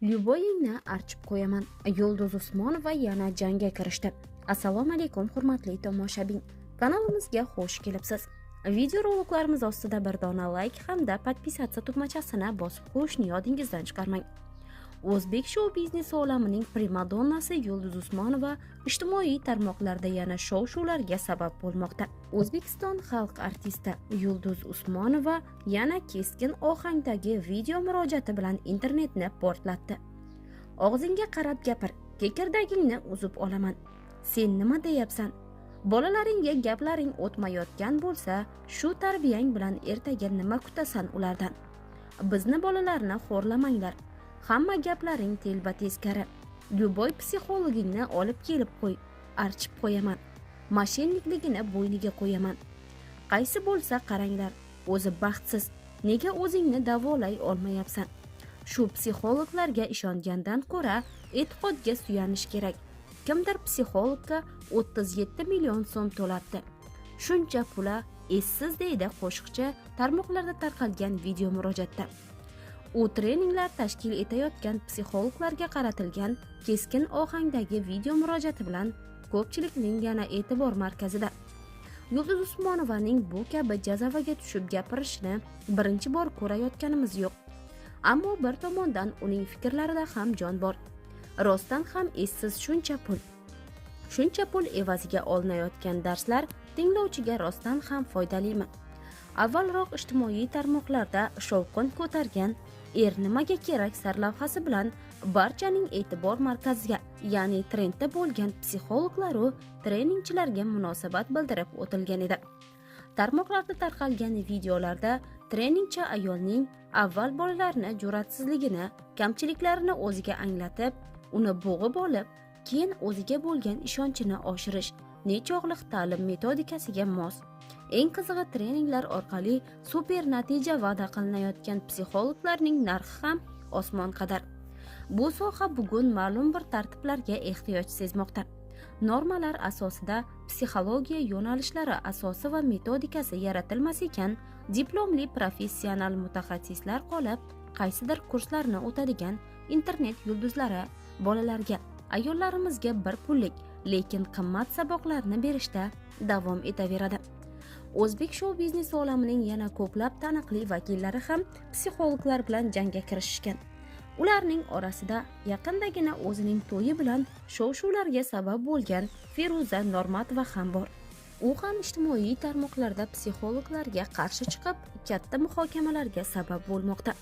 Lyuboyingni archib qo'yaman. Yulduz Usmonova yana jangga kirishdi. Assalomu alaykum hurmatli tomoshabin. Kanalimizga xush kelibsiz. Video roliklarimiz ostida bir dona like hamda podpisatsiya tugmachasini bosib qo'yishni yodingizdan chiqarmang. O'zbek shou biznesi olamining primadonnasi Yulduz Usmonova ijtimoiy tarmoqlarda yana shov-shuvlarga sabab bo'lmoqda. O'zbekiston xalq artisti Yulduz Usmonova yana keskin ohangdagi video murojaati bilan internetni portlatdi. Og'zingga qarab gapir, kekirdagingni uzib olaman. Sen nima deyapsan? Bolalaringga gaplaring o'tmayotgan bo'lsa, shu tarbiyang bilan ertaga nima kutasan ulardan? Bizni bolalarni xo'rlamanglar. Hamma gaplaring telba teskari. Lyuboy psixologingni olib kelib qo'y, archib qo'yaman. Mashinnikligini bo'yniga qo'yaman. Qaysi bo'lsa qaranglar, o'zi baxtsiz. Nega o'zingni davolay olmayapsan? Shu psixologlarga ishongandan ko'ra e'tiqodga suyanish kerak. Kimdir psixologga 37 million so'm to'labdi. Shuncha pula essiz deydi qo'shiqchi tarmoqlarda tarqalgan video murojaatda. U treninglar tashkil etayotgan psixologlarga qaratilgan keskin ohangdagi video murojaati bilan ko'pchilikning yana e'tibor markazida. Yulduz Usmonovaning bu kabi jazavaga tushib gapirishni birinchi bor ko'rayotganimiz yo'q. Ammo bir tomondan uning fikrlarida ham jon bor. Rostdan ham essiz shuncha pul evaziga olinayotgan darslar tinglovchiga rostdan ham foydalimi? Avvalroq ijtimoiy tarmoqlarda shovqin ko'targan Er nimaga kerak sarlavhasi bilan barchaning e'tibor markaziga, ya'ni trendda bo'lgan psixologlar-u treningchilarga munosabat bildirib o'tilgan edi. Tarmoqlarda tarqalgan videolarda treningchi ayolning avval bolalarni jur'atsizligini, kamchiliklarini o'ziga anglatib, uni bo'g'ib olib, keyin o'ziga bo'lgan ishonchini oshirish nechog'liq ta'lim metodikasiga mos. Eng qizig'i, treninglar orqali super natija va'da qilinayotgan psixologlarning narxi ham osmon qadar. Bu soha bugun ma'lum bir tartiblarga ehtiyoj sezmoqda. Normalar asosida psixologiya yo'nalishlari asosi va metodikasi yaratilmas ekan, diplomli professional mutaxassislar qolib, qaysidir kurslarni o'tadigan internet yulduzlari bolalarga, ayollarimizga bir pullik, lekin qimmat saboqlarni berishda davom etaveradi. O'zbek shou biznesi olamining yana ko'plab taniqli vakillari ham psixologlar bilan jangga kirishgan. Ularning orasida yaqindagina o'zining to'yi bilan shov-shuvlarga sabab bo'lgan Feruza Normatova ham bor. U ham ijtimoiy tarmoqlarda psixologlarga qarshi chiqib, katta muhokamalarga sabab bo'lmoqda.